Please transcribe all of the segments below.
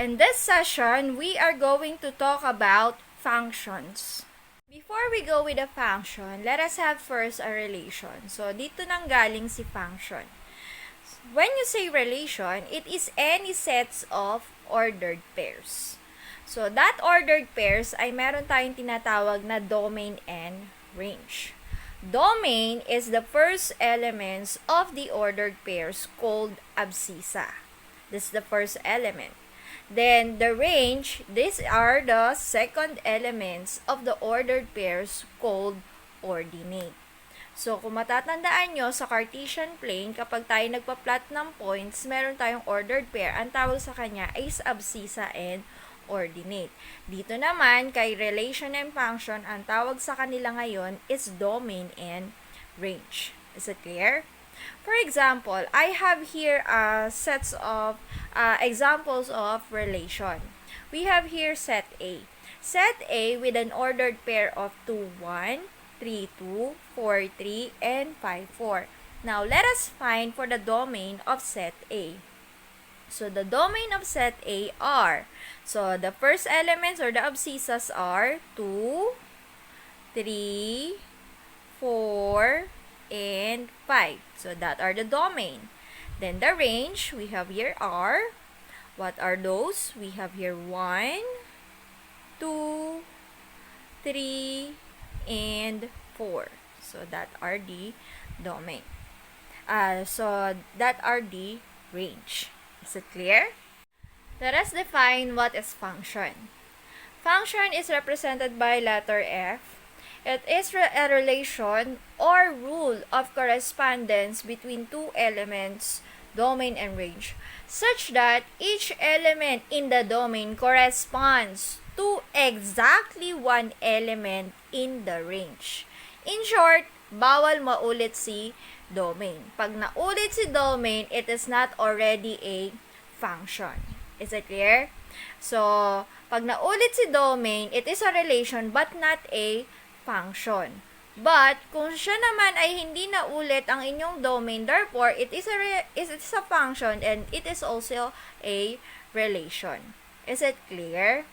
In this session, we are going to talk about functions. Before we go with the function, let us have first a relation. So, dito nang galing si function. When you say relation, it is any sets of ordered pairs. So, that ordered pairs ay meron tayong tinatawag na domain and range. Domain is the first elements of the ordered pairs called abscissa. This is the first element. Then, the range, these are the second elements of the ordered pairs called ordinate. So, kung matatandaan nyo, sa Cartesian plane, kapag tayo nagpa-plot ng points, meron tayong ordered pair. Ang tawag sa kanya is abscissa and ordinate. Dito naman, kay relation and function, ang tawag sa kanila ngayon is domain and range. Is it clear? For example, I have here sets of examples of relation. We have here set A. Set A with an ordered pair of 2, 1, 3, 2, 4, 3, and 5, 4. Now, let us find for the domain of set A. So, the domain of set A are, so the first elements or the abscissas are 2, 3, 4, and 5. So, that are the domain. Then, the range, we have here are, what are those? We have here 1, 2, 3, and 4. So, that are the domain. So, that are the range. Is it clear? Let us define what is function. Function is represented by letter F. It is a relation or rule of correspondence between two elements, domain and range, such that each element in the domain corresponds to exactly one element in the range. In short, bawal maulit si domain. Pag naulit si domain, it is not already a function. Is it clear? So, pag naulit si domain, it is a relation but not a function. But, kung siya naman ay hindi na ulit ang inyong domain, therefore, it is a function and it is also a relation. Is it clear?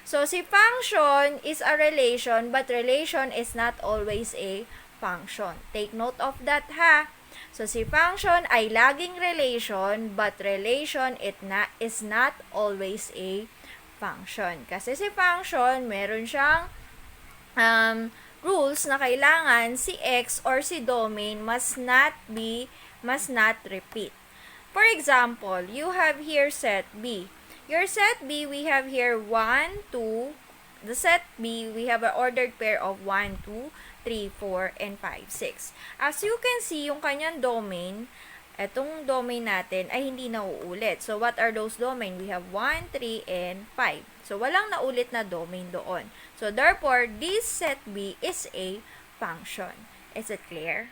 So, si function is a relation, but relation is not always a function. Take note of that, ha? So, si function ay laging relation, but relation is not always a function. Kasi si function, meron siyang rules na kailangan si X or si domain must not repeat. For example, you have here set B. Your set B, we have here 1, 2. The set B, we have an ordered pair of 1, 2, 3, 4, and 5, 6. As you can see, yung kanyang domain, etong domain natin ay hindi nauulit. So, what are those domain? We have 1, 3, and 5. So, walang naulit na domain doon. So, therefore, this set B is a function. Is it clear?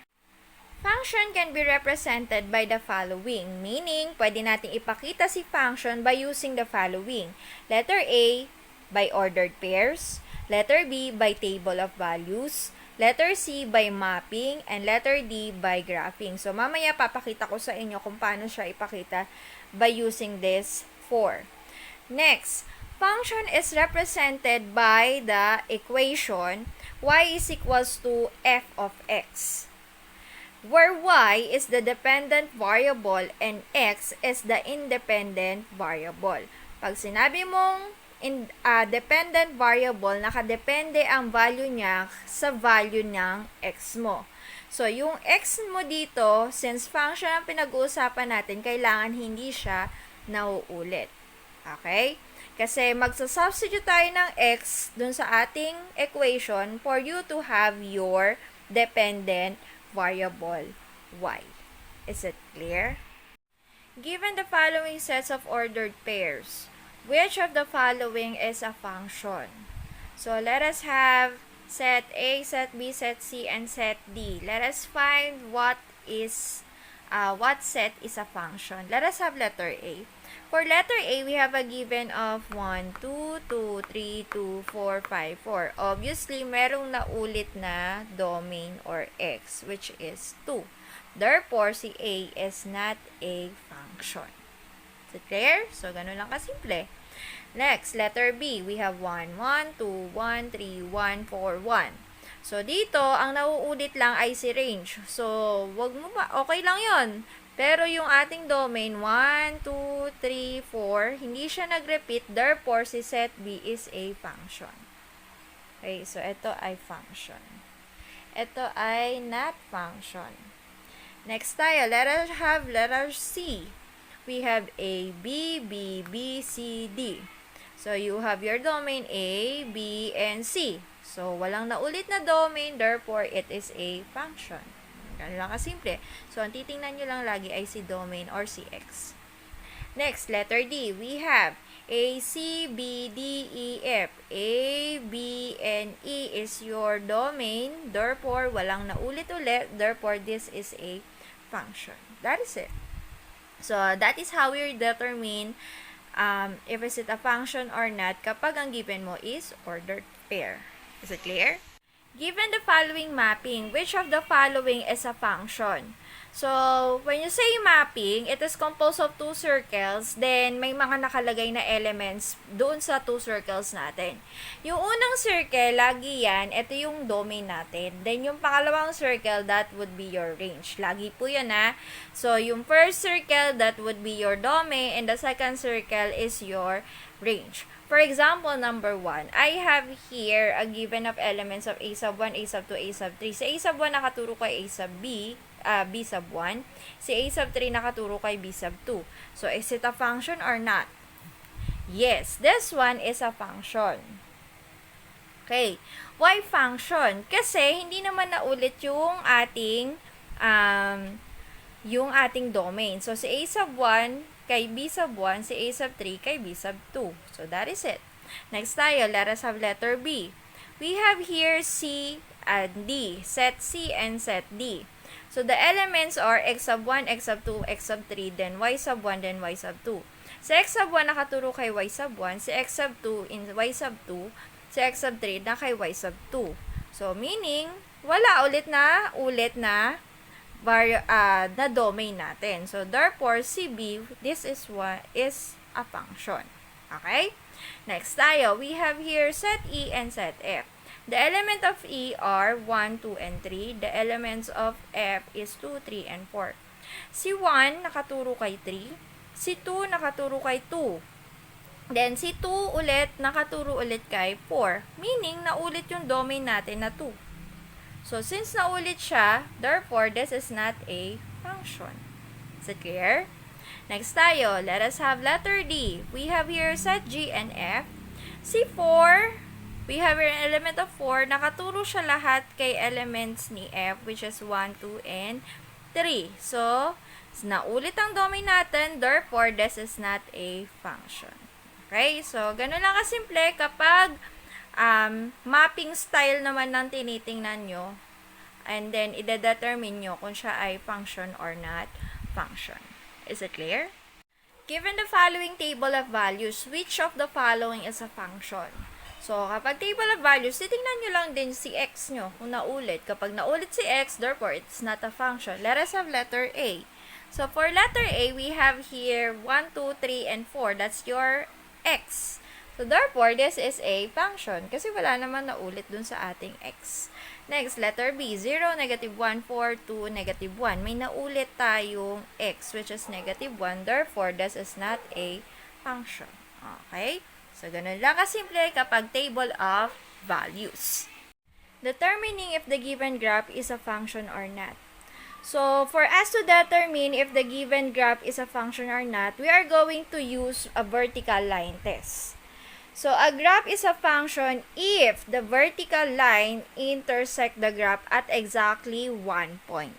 Function can be represented by the following, meaning, pwede nating ipakita si function by using the following. Letter A, by ordered pairs. Letter B, by table of values. Letter C, by mapping. And letter D, by graphing. So, mamaya papakita ko sa inyo kung paano siya ipakita by using this 4. Next, function is represented by the equation y is equals to f of x, where y is the dependent variable and x is the independent variable. Pag sinabi mong dependent variable, nakadepende ang value niya sa value ng x mo. So, yung x mo dito, since function ang pinag-uusapan natin, kailangan hindi siya nauulit. Okay? Kasi magsasubstitute tayo ng x dun sa ating equation for you to have your dependent variable y. Is it clear? Given the following sets of ordered pairs, which of the following is a function? So, let us have set A, set B, set C, and set D. Let us find what set is a function. Let us have letter A. For letter A, we have a given of 1, 2, 2, 3, 2, 4, 5, 4. Obviously, merong naulit na domain or x, which is 2. Therefore, si A is not a function. Is it clear? So, ganun lang kasimple. Next, letter B, we have 1, 1, 2, 1, 3, 1, 4, 1. So, dito, ang nauulit lang ay si range. So, wag mo ba, okay lang yon. Pero yung ating domain, 1, 2, 3, 4, hindi siya nag-repeat. Therefore, si set B is a function. Okay, so ito ay function. Ito ay not function. Next tayo, let us have letter C. We have A, B, B, B, C, D. So, you have your domain A, B, and C. So, walang naulit na domain, therefore, it is a function. Ganun lang kasimple. So, ang titingnan nyo lang lagi ay si domain or si X. Next, letter D. We have A, C, B, D, E, F. A, B, and E is your domain. Therefore, walang naulit-ulit. Therefore, this is a function. That is it. So, that is how we determine if is it a function or not kapag ang given mo is ordered pair. Is it clear? Given the following mapping, which of the following is a function? So, when you say mapping, it is composed of two circles, then may mga nakalagay na elements doon sa two circles natin. Yung unang circle, lagi yan, ito yung domain natin. Then, yung pangalawang circle, that would be your range. Lagi po yan ha. So, yung first circle, that would be your domain, and the second circle is your range. For example, number 1, I have here a given of elements of A sub 1, A sub 2, A sub 3. Si A sub 1 nakaturo kay A sub B, B sub 1. Si A sub 3 nakaturo kay B sub 2. So, is it a function or not? Yes, this one is a function. Okay. Why function? Kasi, hindi naman naulit yung ating domain. So, si A sub 1 kay B sub 1, si A sub 3 kay B sub 2. So, that is it. Next tayo, let us have letter B. We have here C and D. Set C and set D. So, the elements are X sub 1, X sub 2, X sub 3, then Y sub 1, then Y sub 2. Si X sub 1 nakaturo kay Y sub 1, si X sub 2 in Y sub 2, si X sub 3 na kay Y sub 2. So, meaning, wala ulit na na domain natin. So, therefore, CB, this is a function. Okay? Next tayo, we have here set E and set F. The element of E are 1, 2, and 3. The elements of F is 2, 3, and 4. Si 1, nakaturo kay 3. Si 2, nakaturo kay 2. Then, si 2 ulit, nakaturo ulit kay 4. Meaning, naulit yung domain natin na 2. So, since naulit siya, therefore, this is not a function. Is it clear? Next tayo, let us have letter D. We have here set G and F. Si 4, we have here an element of 4. Nakaturo siya lahat kay elements ni F, which is 1, 2, and 3. So, naulit ang domain natin, therefore, this is not a function. Okay? So, ganun lang kasimple kapag mapping style naman ng tinitingnan nyo, and then ide-determine nyo kung siya ay function or not function. Is it clear? Given the following table of values, which of the following is a function? So, kapag table of values, titingnan nyo lang din si x nyo kung naulit. Kapag naulit si x, therefore, it's not a function. Let us have letter A. So, for letter A, we have here 1, 2, 3, and 4. That's your x. So, therefore, this is a function kasi wala naman naulit dun sa ating x. Next, letter B, 0, negative 1, 4, 2, negative 1. May naulit tayong x, which is negative 1. Therefore, this is not a function. Okay? So, ganun lang kasimple kapag table of values. Determining if the given graph is a function or not. So, for us to determine if the given graph is a function or not, we are going to use a vertical line test. So, a graph is a function if the vertical line intersect the graph at exactly 1 point.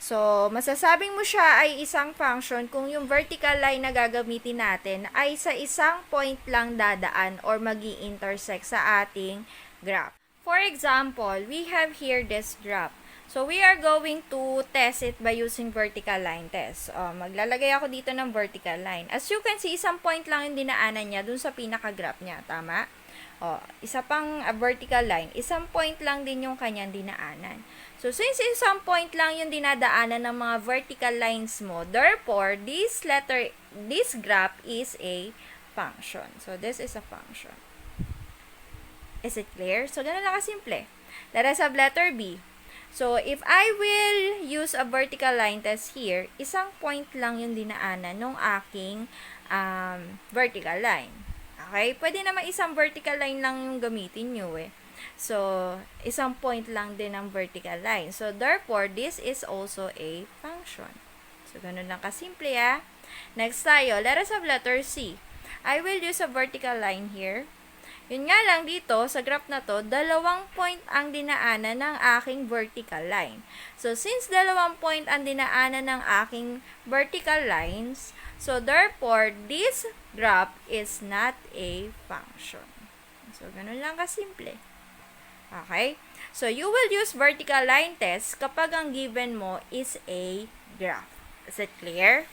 So, masasabing mo siya ay isang function kung yung vertical line na gagamitin natin ay sa isang point lang dadaan or magi-intersect sa ating graph. For example, we have here this graph. So, we are going to test it by using vertical line test. Maglalagay ako dito ng vertical line. As you can see, isang point lang yung dinaanan niya dun sa pinaka-graph niya. Tama? Isa pang vertical line. Isang point lang din yung kanyang dinaanan. So, since isang point lang yung dinadaanan ng mga vertical lines mo, therefore, this graph is a function. So, this is a function. Is it clear? So, ganun lang kasimple. Let us have letter B. So, if I will use a vertical line test here, isang point lang yung dinaanan ng aking vertical line. Okay? Pwede naman isang vertical line lang yung gamitin nyo eh. So, isang point lang din ang vertical line. So, therefore, this is also a function. So, ganun lang kasimple ah. Next tayo, let us have letter C. I will use a vertical line here. Yun nga lang dito, sa graph na to, 2 point ang dinaanan ng aking vertical line. So, since 2 point ang dinaanan ng aking vertical lines, so therefore, this graph is not a function. So, ganun lang kasimple. Okay? So, you will use vertical line test kapag ang given mo is a graph. Is it clear?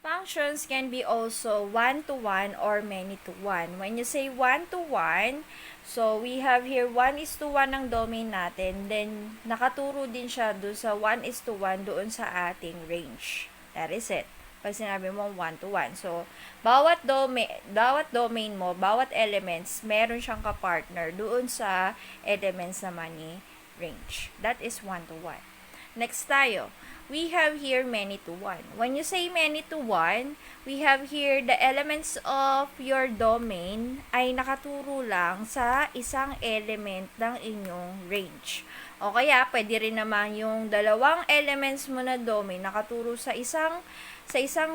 Functions can be also one-to-one or many-to-one. When you say one-to-one, so we have here 1:1 ang domain natin. Then, nakaturo din siya doon sa 1:1 doon sa ating range. That is it. Pag sinabi mo 1-to-1. So, bawat domain mo, bawat elements, meron siyang kapartner doon sa elements naman ni range. That is 1-to-1. Next tayo. We have here many-to-one. When you say many-to-one, we have here the elements of your domain ay nakaturo lang sa isang element ng inyong range. O kaya, pwede rin naman yung dalawang elements mo na domain nakaturo sa isang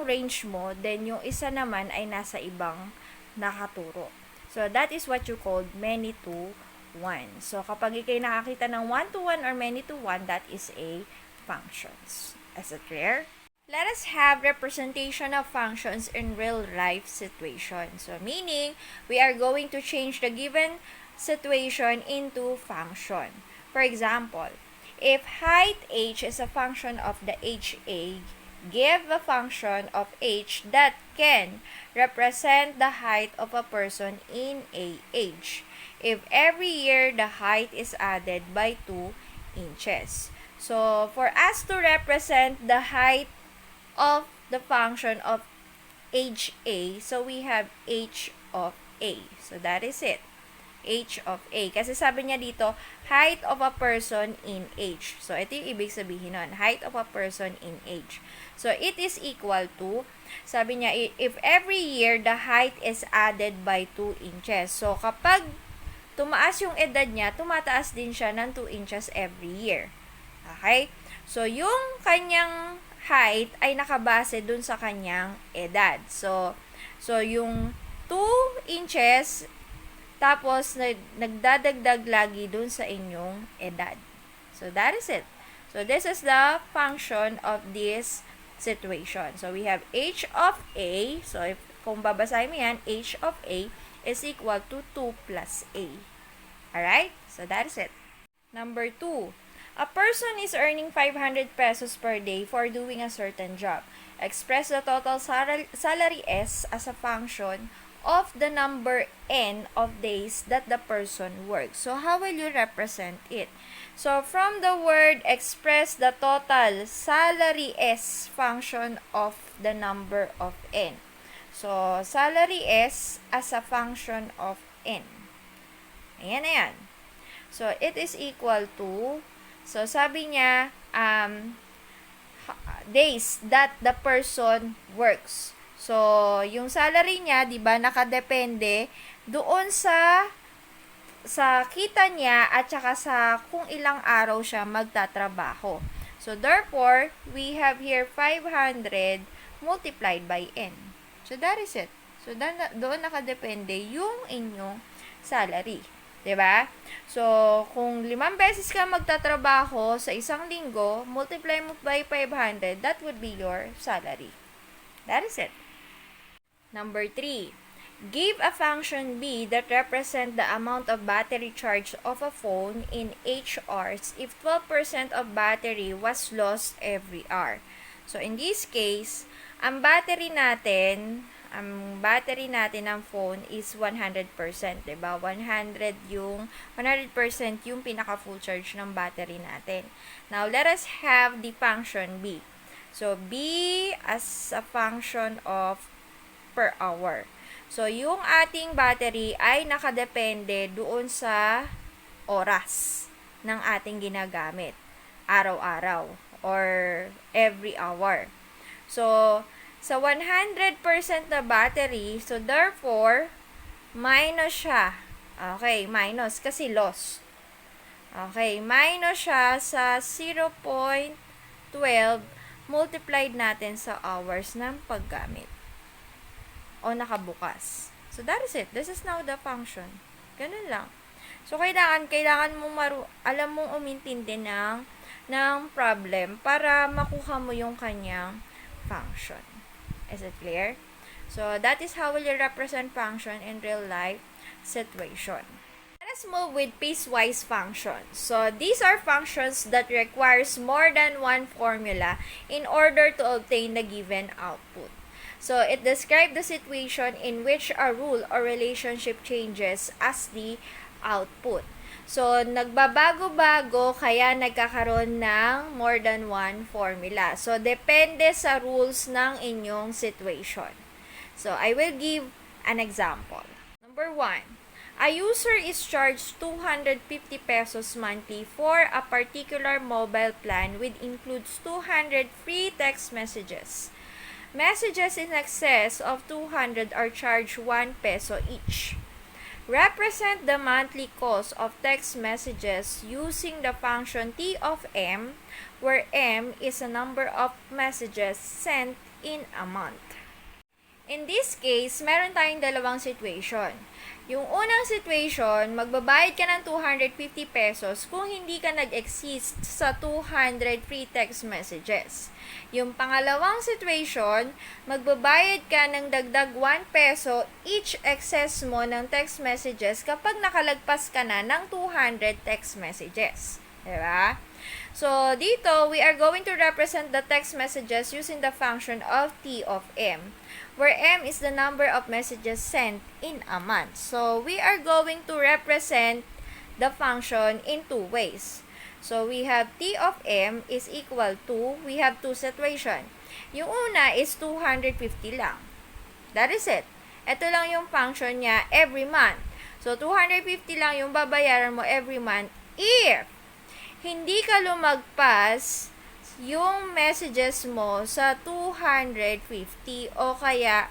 range mo, then yung isa naman ay nasa ibang nakaturo. So, that is what you call many-to-one. So, kapag ikay nakakita ng one-to-one or many-to-one, that is a functions. Is it clear? Let us have representation of functions in real life situations. So, meaning, we are going to change the given situation into function. For example, if height h is a function of the HA, give a function of h that can represent the height of a person in a age. If every year the height is added by 2 inches. So, for us to represent the height of the function of age A, so we have h of A. So, that is it. H of A. Kasi sabi niya dito, height of a person in age. So, ito yung ibig sabihin nun. Height of a person in age. So, it is equal to, sabi niya, if every year the height is added by 2 inches. So, kapag tumaas yung edad niya, tumataas din siya ng 2 inches every year. Okay? So, yung kanyang height ay nakabase dun sa kanyang edad. So yung 2 inches, tapos nagdadagdag lagi dun sa inyong edad. So, that is it. So, this is the function of this situation. So, we have h of a. So, kung babasahin mo yan, h of a is equal to 2 plus a. Alright? So, that is it. Number 2. A person is earning 500 pesos per day for doing a certain job. Express the total salary S as a function of the number n of days that the person works. So, how will you represent it? So, from the word express the total salary S function of the number of n. So, salary S as a function of n. Ayan na yan. So, it is equal to, so sabi niya, days that the person works. So, yung salary niya, 'di ba, nakadepende doon sa kita niya at saka sa kung ilang araw siya magtatrabaho. So, therefore, we have here 500 multiplied by n. So, that is it. So, doon nakadepende yung inyong salary. 'Di ba? So, kung 5 beses ka magtatrabaho sa isang linggo, multiply mo by 500, that would be your salary. That is it. Number 3. Give a function B that represent the amount of battery charge of a phone in H hours if 12% of battery was lost every hour. So, in this case, ang battery natin ng phone is 100%, 'di ba? 100% yung pinaka full charge ng battery natin. Now, let us have the function B. So, B as a function of per hour. So, yung ating battery ay nakadepende doon sa oras ng ating ginagamit araw-araw or every hour. So, sa 100% na battery, so therefore, minus siya. Okay, minus kasi loss. Okay, minus siya sa 0.12 multiplied natin sa hours ng paggamit o nakabukas. So, that is it. This is now the function. Ganun lang. So, kailangan mong alam mong umintindi ng problem para makuha mo yung kanyang function. Is it clear? So, that is how will you represent function in real life situation. Let's move with piecewise functions. So, these are functions that requires more than one formula in order to obtain the given output. So, it describes the situation in which a rule or relationship changes as the output. So, nagbabago-bago kaya nagkakaroon ng more than one formula. So, depende sa rules ng inyong situation. So, I will give an example. Number 1. A user is charged 250 pesos monthly for a particular mobile plan which includes 200 free text messages. Messages in excess of 200 are charged 1 peso each. Represent the monthly cost of text messages using the function T of M, where M is a number of messages sent in a month. In this case, meron tayong dalawang situation. Yung unang situation, magbabayad ka ng 250 pesos kung hindi ka nag-exist sa 200 free text messages. Yung pangalawang situation, magbabayad ka ng dagdag 1 peso each excess mo ng text messages kapag nakalagpas ka na ng 200 text messages. Diba? So, dito, we are going to represent the text messages using the function of T of M, where M is the number of messages sent in a month. So, we are going to represent the function in two ways. So, we have T of M is equal to, we have two situations. Yung una is 250 lang. That is it. Ito lang yung function niya every month. So, 250 lang yung babayaran mo every month if hindi ka lumagpas yung messages mo sa 250 o kaya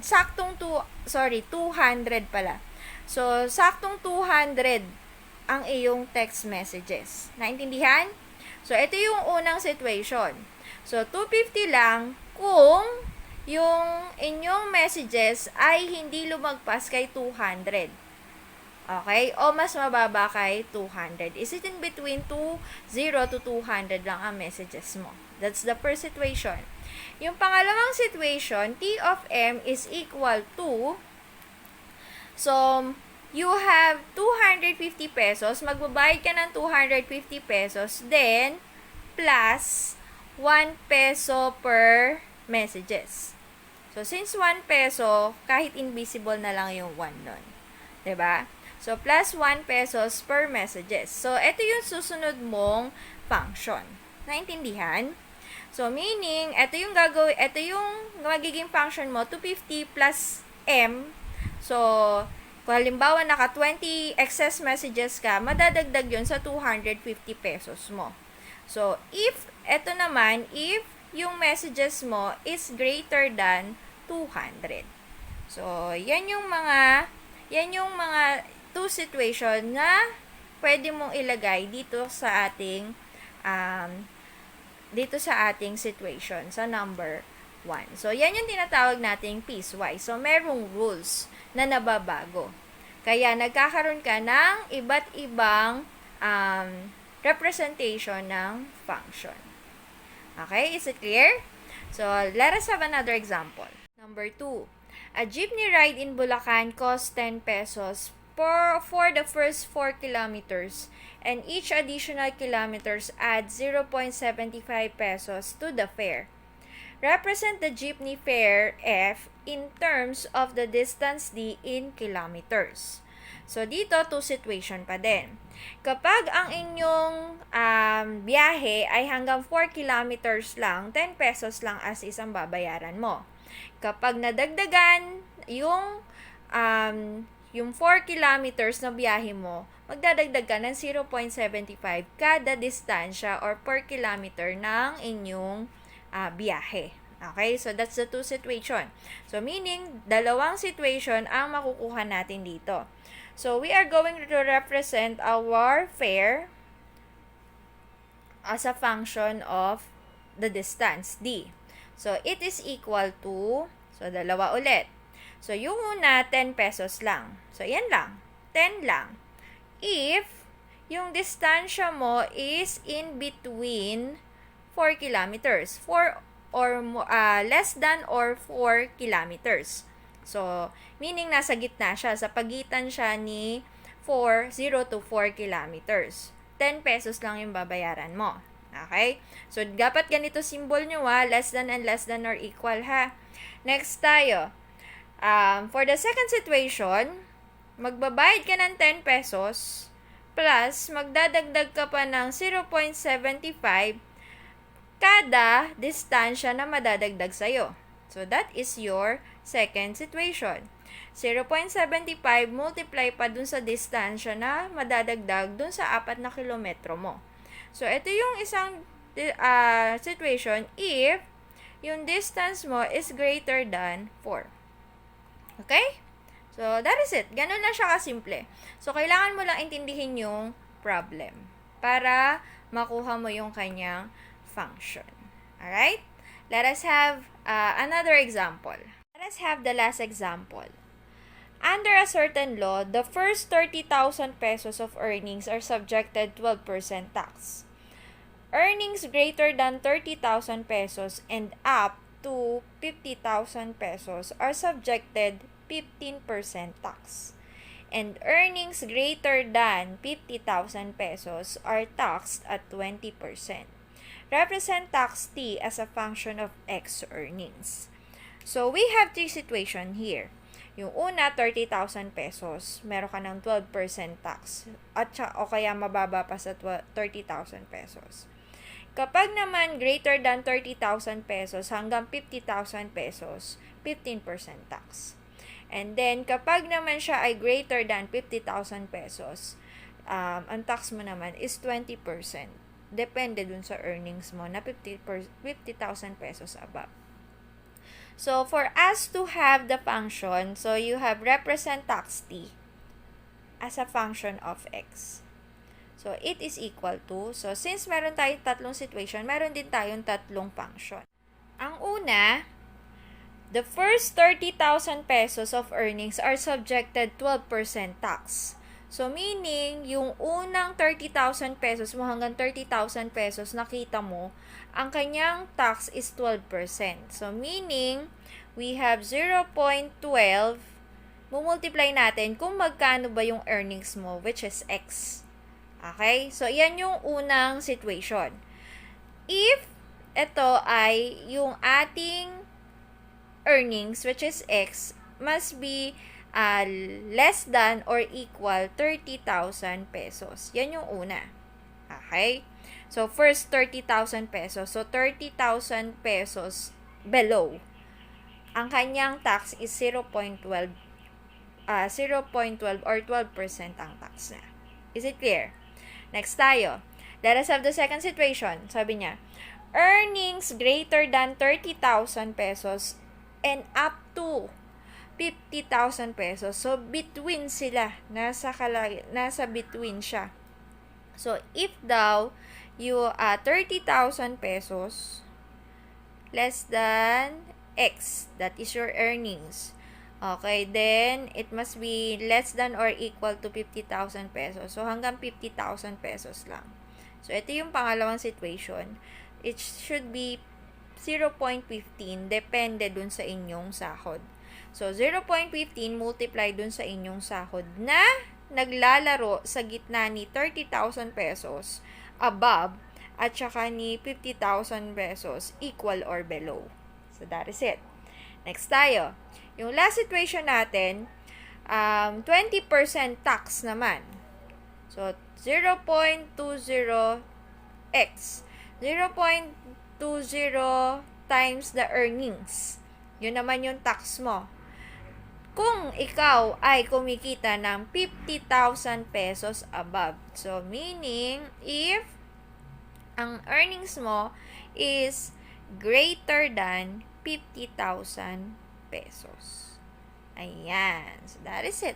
saktong 200 pala. So, saktong 200 ang iyong text messages. Naintindihan? So, ito yung unang situation. So, 250 lang kung yung inyong messages ay hindi lumagpas kay 200. Okay? O mas mababa kay 200. Is it in between 0 to 200 lang ang messages mo? That's the first situation. Yung pangalawang situation, T of M is equal to, so, you have 250 pesos, magbabayad ka ng 250 pesos, then, plus 1 peso per messages. So, since 1 peso, kahit invisible na lang yung 1 nun. 'Di ba? So, plus 1 pesos per messages. So, ito yung susunod mong function. Naintindihan? So, meaning, ito yung magiging function mo, 250 plus M. So, kung halimbawa naka 20 excess messages ka, madadagdag yun sa 250 pesos mo. So, if yung messages mo is greater than 200. So, yan yung mga two situation na pwede mong ilagay dito sa ating situation sa number 1. So, yan yung tinatawag nating piecewise. So, merong rules na nababago. Kaya, nagkakaroon ka ng iba't ibang representation ng function. Okay? Is it clear? So, let us have another example. Number 2. A jeepney ride in Bulacan costs 10 pesos for the first 4 kilometers, and each additional kilometers adds 0.75 pesos to the fare. Represent the jeepney fare F in terms of the distance D in kilometers. So, dito, two situation pa din. Kapag ang inyong biyahe ay hanggang 4 kilometers lang, 10 pesos lang as isang babayaran mo. Kapag nadagdagan yung 4 kilometers na biyahe mo, magdadagdag ka ng 0.75 kada distansya or per kilometer ng inyong biyahe. Okay? So, that's the two situation. So, meaning, dalawang situation ang makukuha natin dito. So, we are going to represent our fare as a function of the distance, d. So, it is equal to, so, dalawa ulit. So, yung una, 10 pesos lang. So, yan lang. 10 lang. If yung distansya mo is in between 4 kilometers. 4 or less than or 4 kilometers. So, meaning nasa gitna siya. Sa pagitan siya ni 0 to 4 kilometers. 10 pesos lang yung babayaran mo. Okay? So, dapat ganito symbol nyo less than and less than or equal ha. Next tayo. For the second situation, magbabayad ka ng 10 pesos plus magdadagdag ka pa ng 0.75 kada distansya na madadagdag sa'yo. So, that is your second situation. 0.75 multiply pa dun sa distansya na madadagdag dun sa 4 na kilometro mo. So, ito yung isang situation if yung distance mo is greater than 4. Okay? So, that is it. Ganun lang siya kasimple. So, kailangan mo lang intindihin yung problem para makuha mo yung kanyang function. Alright? Let us have another example. Let us have the last example. Under a certain law, the first 30,000 pesos of earnings are subjected 12% tax. Earnings greater than 30,000 pesos and up to 50,000 pesos are subjected 15% tax. And earnings greater than 50,000 pesos are taxed at 20%. Represent tax T as a function of X earnings. So, we have three situations here. Yung una, 30,000 pesos, meron ka ng 12% tax. O kaya mababa pa sa 30,000 pesos. Kapag naman greater than 30,000 pesos hanggang 50,000 pesos, 15% tax. And then, kapag naman siya ay greater than 50,000 pesos, ang tax mo naman is 20%. Depende dun sa earnings mo na 50,000 pesos above. So, for us to have the function, so you have represent tax T as a function of X. So, it is equal to, so since meron tayong tatlong situation, meron din tayong tatlong function. Ang una, the first 30,000 pesos of earnings are subjected 12% tax. So, meaning, yung unang 30,000 pesos mo hanggang 30,000 pesos, nakita mo, ang kanyang tax is 12%. So, meaning, we have 0.12, mumultiply natin kung magkano ba yung earnings mo, which is X. Okay? So, yan yung unang situation. If ito ay yung ating earnings, which is X, must be less than or equal 30,000 pesos. Yan yung una. Okay? So, first 30,000 pesos. So, 30,000 pesos below. Ang kanyang tax is 0.12 or 12% ang tax na. Is it clear? Next tayo. Let us have the second situation. Sabi niya, earnings greater than 30,000 pesos and up to 50,000 pesos. So, between sila. Nasa between siya. So, if daw, you 30,000 pesos less than X, that is your earnings. Okay, then, it must be less than or equal to 50,000 pesos. So, hanggang 50,000 pesos lang. So, ito yung pangalawang situation. It should be 0.15, depende dun sa inyong sahod. So, 0.15 multiply dun sa inyong sahod na naglalaro sa gitna ni 30,000 pesos above at saka ni 50,000 pesos equal or below. So, that is it. Next tayo. Yung last situation natin, 20% tax naman. So, 0.20x. 0.20 times the earnings. Yun naman yung tax mo. kung ikaw ay kumikita ng 50,000 pesos above. So, meaning, if ang earnings mo is greater than 50,000 pesos. Ayan. So, that is it.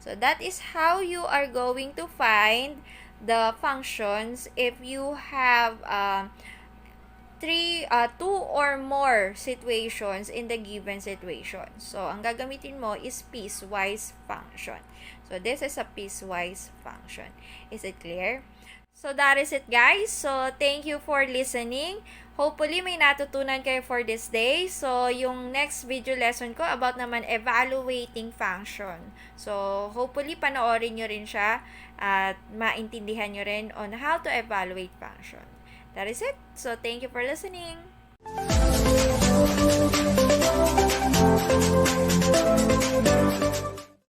So, that is how you are going to find the functions if you have two or more situations in the given situation. So, ang gagamitin mo is piecewise function. So, this is a piecewise function. Is it clear? So, that is it, guys. So, thank you for listening. Hopefully, may natutunan kayo for this day. So, yung next video lesson ko about naman evaluating function. So, hopefully, panoorin nyo rin siya at maintindihan nyo rin on how to evaluate function. That is it. So, thank you for listening.